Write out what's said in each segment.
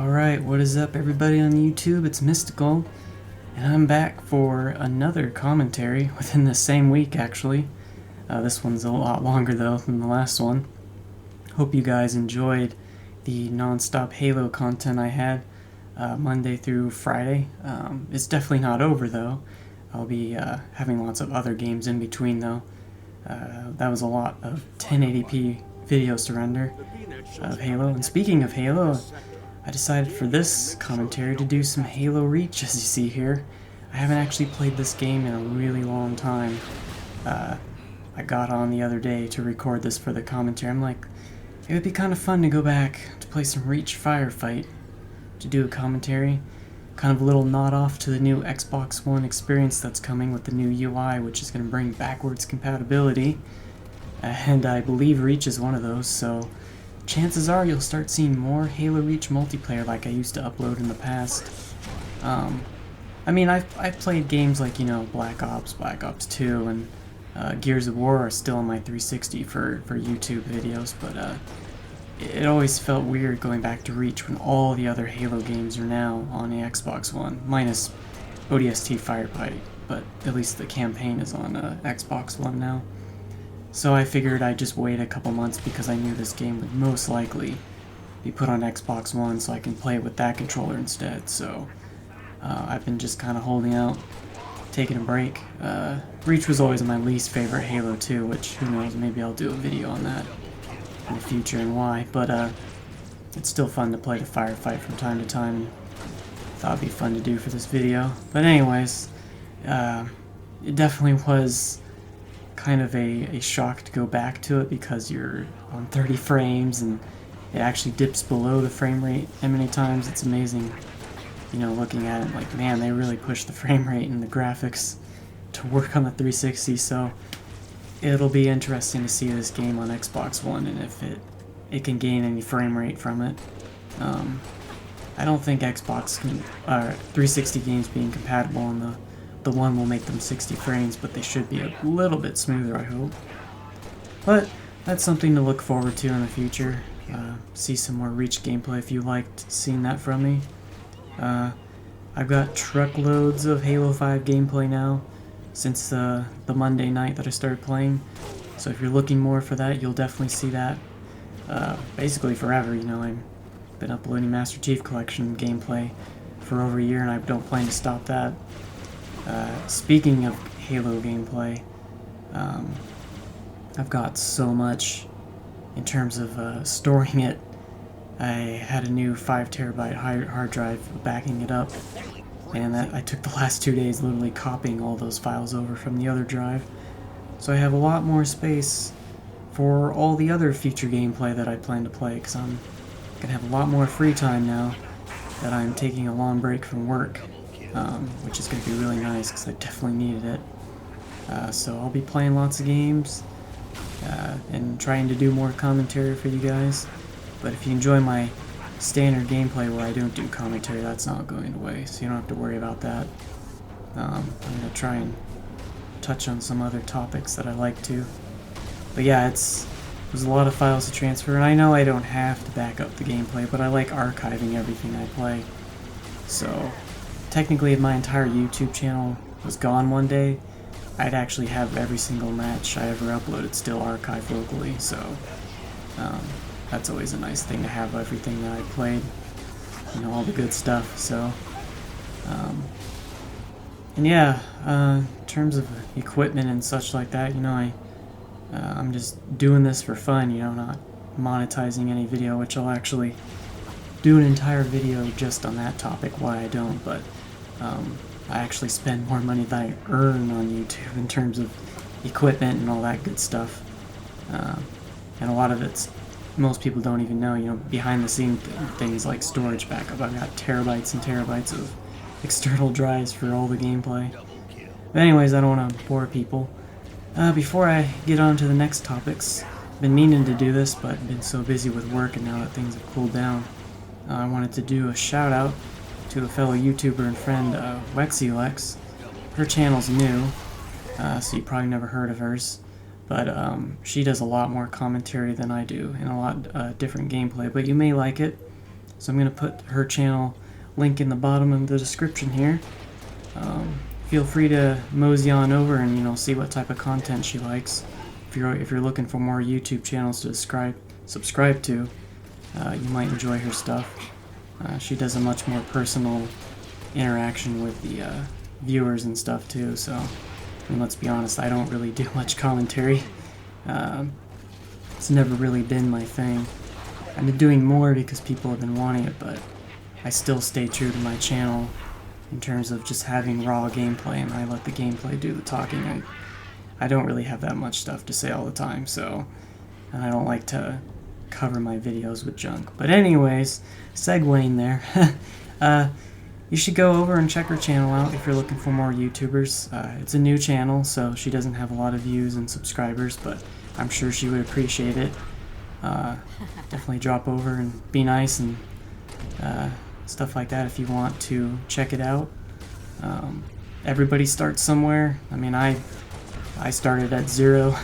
Alright, what is up everybody on YouTube? It's Mystical, and I'm back for another commentary within the same week actually. This one's a lot longer though than the last one. Hope you guys enjoyed the non-stop Halo content I had Monday through Friday. It's definitely not over though. I'll be having lots of other games in between though. That was a lot of 1080p videos to render of Halo. And speaking of Halo, I decided for this commentary to do some Halo Reach, as you see here. I haven't actually played this game in a really long time. I got on the other day to record this for the commentary. I'm like, it would be kind of fun to go back to play some Reach Firefight, to do a commentary. Kind of a little nod off to the new Xbox One experience that's coming with the new UI, which is going to bring backwards compatibility. And I believe Reach is one of those, so chances are you'll start seeing more Halo Reach multiplayer like I used to upload in the past. I mean, I've played games like, you know, Black Ops 2, and Gears of War are still on my 360 for YouTube videos, but it always felt weird going back to Reach when all the other Halo games are now on the Xbox One, minus ODST Firefight, but at least the campaign is on Xbox One now. So I figured I'd just wait a couple months because I knew this game would most likely be put on Xbox One so I can play it with that controller instead. So I've been just kind of holding out, taking a break. Reach was always my least favorite Halo 2, which who knows, maybe I'll do a video on that in the future and why. But it's still fun to play the Firefight from time to time. Thought it'd be fun to do for this video. But anyways, it definitely was kind of a shock to go back to it because you're on 30 frames and it actually dips below the frame rate and many times. It's amazing, you know, looking at it like, man, they really pushed the frame rate and the graphics to work on the 360, so it'll be interesting to see this game on Xbox One and if it can gain any frame rate from it. I don't think Xbox can, 360 games being compatible on the one will make them 60 frames, but they should be a little bit smoother, I hope. But that's something to look forward to in the future. See some more Reach gameplay if you liked seeing that from me. I've got truckloads of Halo 5 gameplay now since the Monday night that I started playing. So if you're looking more for that, you'll definitely see that basically forever. You know, I've been uploading Master Chief Collection gameplay for over a year and I don't plan to stop that. Speaking of Halo gameplay, I've got so much in terms of storing it. I had a new 5 terabyte hard drive backing it up, and I took the last 2 days literally copying all those files over from the other drive. So I have a lot more space for all the other future gameplay that I plan to play, because I'm going to have a lot more free time now that I'm taking a long break from work. Which is going to be really nice because I definitely needed it. So I'll be playing lots of games and trying to do more commentary for you guys. But if you enjoy my standard gameplay where I don't do commentary, that's not going away, so you don't have to worry about that. I'm going to try and touch on some other topics that I like to. But yeah, there's a lot of files to transfer, and I know I don't have to back up the gameplay, but I like archiving everything I play. So technically, if my entire YouTube channel was gone one day, I'd actually have every single match I ever uploaded still archived locally, so that's always a nice thing to have everything that I played, you know, all the good stuff. So and yeah, in terms of equipment and such like that, you know, I'm just doing this for fun, you know, not monetizing any video, which I'll actually do an entire video just on that topic, why I don't, but I actually spend more money than I earn on YouTube in terms of equipment and all that good stuff. And a lot of it's, most people don't even know, you know, behind the scenes things like storage backup. I've got terabytes and terabytes of external drives for all the gameplay. But anyways, I don't want to bore people. Before I get on to the next topics, I've been meaning to do this, but been so busy with work and now that things have cooled down, I wanted to do a shout out to a fellow YouTuber and friend, WexiLex. Her channel's new, so you probably never heard of hers, but she does a lot more commentary than I do, and a lot different gameplay, but you may like it. So I'm going to put her channel link in the bottom of the description here. Feel free to mosey on over and see what type of content she likes. If you're looking for more YouTube channels to subscribe to, you might enjoy her stuff. She does a much more personal interaction with the viewers and stuff too. So, let's be honest, I don't really do much commentary. It's never really been my thing. I've been doing more because people have been wanting it, but I still stay true to my channel in terms of just having raw gameplay, and I let the gameplay do the talking. I don't really have that much stuff to say all the time, so, and I don't like to cover my videos with junk. But anyways, segueing there, you should go over and check her channel out if you're looking for more YouTubers. It's a new channel, so she doesn't have a lot of views and subscribers, but I'm sure she would appreciate it. Definitely drop over and be nice and stuff like that if you want to check it out. Everybody starts somewhere. I mean, I started at 0,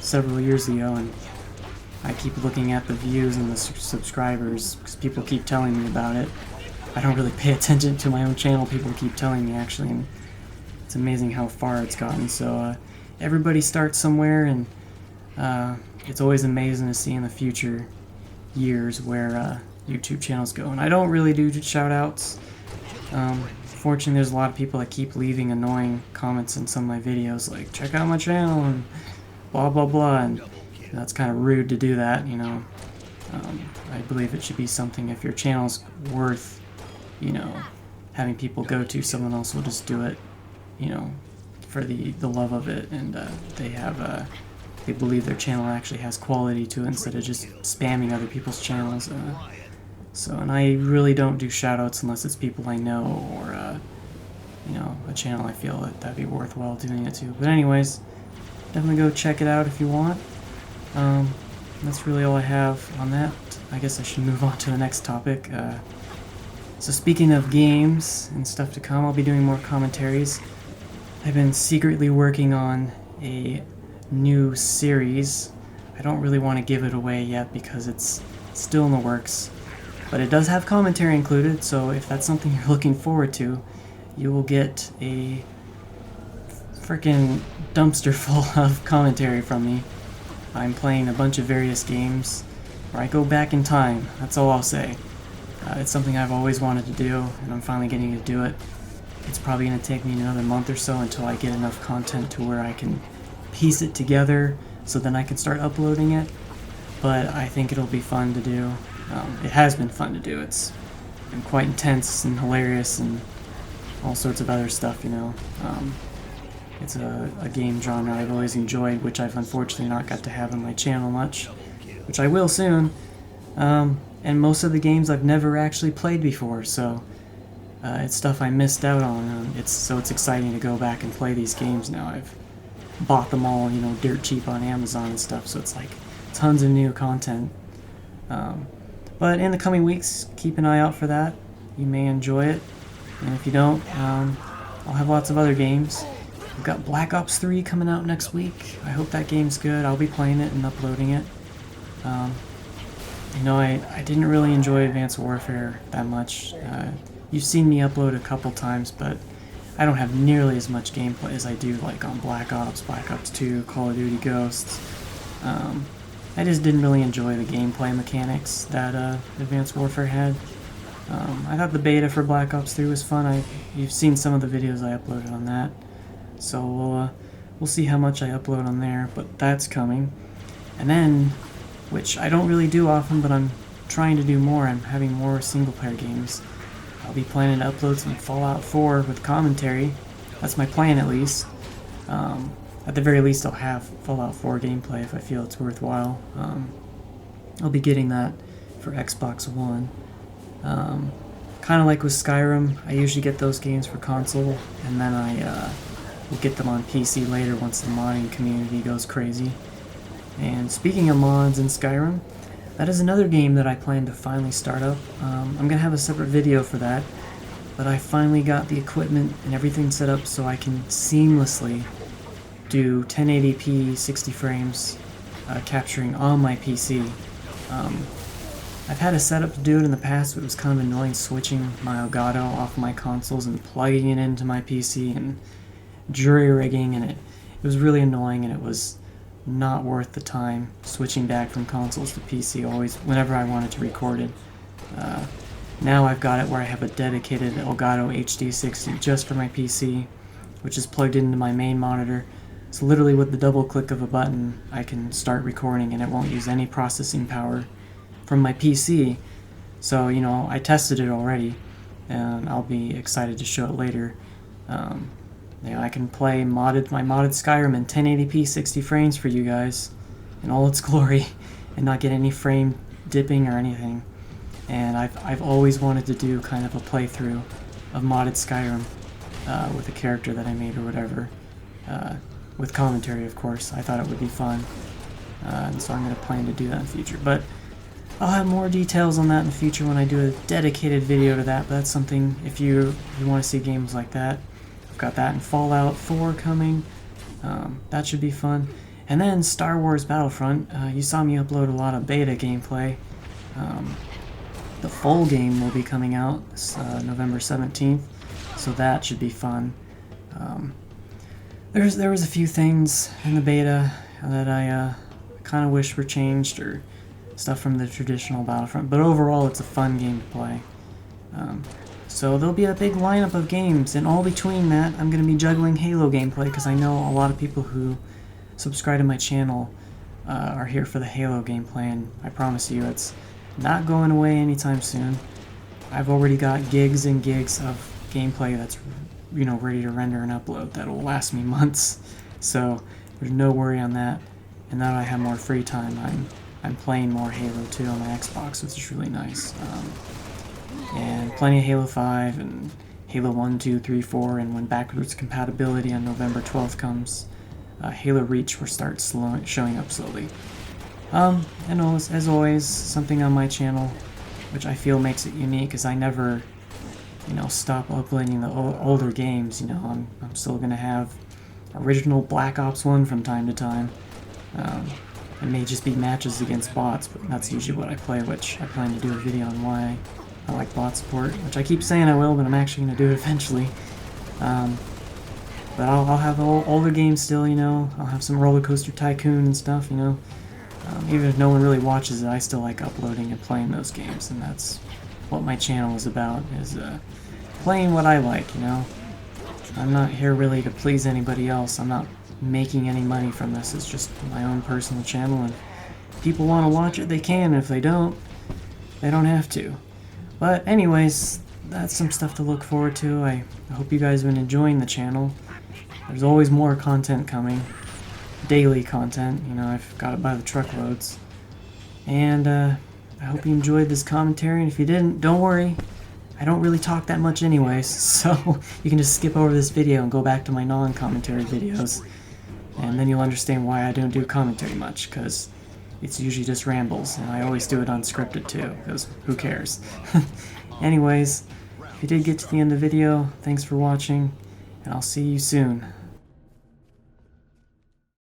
several years ago, and I keep looking at the views and the subscribers because people keep telling me about it. I don't really pay attention to my own channel. People keep telling me, actually, and it's amazing how far it's gotten. So everybody starts somewhere, and it's always amazing to see in the future years where YouTube channels go. And I don't really do shout-outs. Fortunately, there's a lot of people that keep leaving annoying comments in some of my videos, like, check out my channel, and blah, blah, blah, and that's kind of rude to do that, I believe it should be something, if your channel's worth, having people go to, someone else will just do it, for the love of it, and they believe their channel actually has quality to it instead of just spamming other people's channels. And I really don't do shoutouts unless it's people I know or, a channel I feel that'd be worthwhile doing it to. But anyways, definitely go check it out if you want. That's really all I have on that. I guess I should move on to the next topic. So speaking of games and stuff to come, I'll be doing more commentaries. I've been secretly working on a new series. I don't really want to give it away yet because it's still in the works. But it does have commentary included, so if that's something you're looking forward to, you will get a freaking dumpster full of commentary from me. I'm playing a bunch of various games where I go back in time, that's all I'll say. It's something I've always wanted to do, and I'm finally getting to do it. It's probably going to take me another month or so until I get enough content to where I can piece it together so then I can start uploading it. But I think it'll be fun to do. It has been fun to do. It's been quite intense and hilarious and all sorts of other stuff, It's a game genre I've always enjoyed, which I've unfortunately not got to have on my channel much, which I will soon. And most of the games I've never actually played before, so it's stuff I missed out on. It's exciting to go back and play these games now. I've bought them all, dirt cheap on Amazon and stuff, so it's like tons of new content. But in the coming weeks, keep an eye out for that. You may enjoy it, and if you don't, I'll have lots of other games. We've got Black Ops 3 coming out next week. I hope that game's good. I'll be playing it and uploading it. I didn't really enjoy Advanced Warfare that much. You've seen me upload a couple times, but I don't have nearly as much gameplay as I do like on Black Ops 2, Call of Duty Ghosts. I just didn't really enjoy the gameplay mechanics that Advanced Warfare had. I thought the beta for Black Ops 3 was fun. You've seen some of the videos I uploaded on that. So we'll see how much I upload on there, but that's coming. And then, which I don't really do often, but I'm trying to do more, I'm having more single-player games. I'll be planning to upload some Fallout 4 with commentary. That's my plan, at least. At the very least, I'll have Fallout 4 gameplay if I feel it's worthwhile. I'll be getting that for Xbox One. Kind of like with Skyrim, I usually get those games for console, and then I will get them on PC later once the modding community goes crazy. And speaking of mods in Skyrim, that is another game that I plan to finally start up. I'm going to have a separate video for that, but I finally got the equipment and everything set up so I can seamlessly do 1080p 60 frames capturing on my PC. I've had a setup to do it in the past, but it was kind of annoying switching my Elgato off my consoles and plugging it into my PC and jury-rigging, and it was really annoying, and it was not worth the time switching back from consoles to PC always whenever I wanted to record it. Now I've got it where I have a dedicated Elgato HD 60 just for my PC, which is plugged into my main monitor. So literally with the double click of a button, I can start recording and it won't use any processing power from my PC. So, you know, I tested it already, and I'll be excited to show it later. You know, I can play my modded Skyrim in 1080p 60 frames for you guys in all its glory and not get any frame dipping or anything. And I've always wanted to do kind of a playthrough of modded Skyrim with a character that I made or whatever, with commentary, of course. I thought it would be fun, and so I'm going to plan to do that in the future. But I'll have more details on that in the future when I do a dedicated video to that. But that's something, if you want to see games like that. I've got that in Fallout 4 coming. That should be fun. And then Star Wars Battlefront. You saw me upload a lot of beta gameplay. The full game will be coming out November 17th, so that should be fun. There was a few things in the beta that I kind of wish were changed, or stuff from the traditional Battlefront, but overall it's a fun game to play. So there'll be a big lineup of games, and all between that I'm going to be juggling Halo gameplay, because I know a lot of people who subscribe to my channel are here for the Halo gameplay, and I promise you it's not going away anytime soon. I've already got gigs and gigs of gameplay that's, you know, ready to render and upload that will last me months, so there's no worry on that. And now that I have more free time, I'm playing more Halo 2 on my Xbox, which is really nice. And plenty of Halo 5 and Halo 1, 2, 3, 4, and when backwards compatibility on November 12th comes, Halo Reach will start showing up slowly. And as always, something on my channel which I feel makes it unique is I never, you know, stop uploading the older games. You know, I'm still gonna have original Black Ops 1 from time to time. It may just be matches against bots, but that's usually what I play, which I plan to do a video on why I like bot support, which I keep saying I will, but I'm actually going to do it eventually. But I'll have older games still, you know. I'll have some Roller Coaster Tycoon and stuff, you know. Even if no one really watches it, I still like uploading and playing those games, and that's what my channel is about, is playing what I like, you know. I'm not here really to please anybody else. I'm not making any money from this. It's just my own personal channel, and if people want to watch it, they can. If they don't, they don't have to. But anyways, that's some stuff to look forward to. I hope you guys have been enjoying the channel. There's always more content coming. Daily content, you know, I've got it by the truckloads. And I hope you enjoyed this commentary, and if you didn't, don't worry. I don't really talk that much anyways, so you can just skip over this video and go back to my non-commentary videos. And then you'll understand why I don't do commentary much, because it's usually just rambles, and I always do it unscripted too, because who cares? Anyways, if you did get to the end of the video, thanks for watching, and I'll see you soon.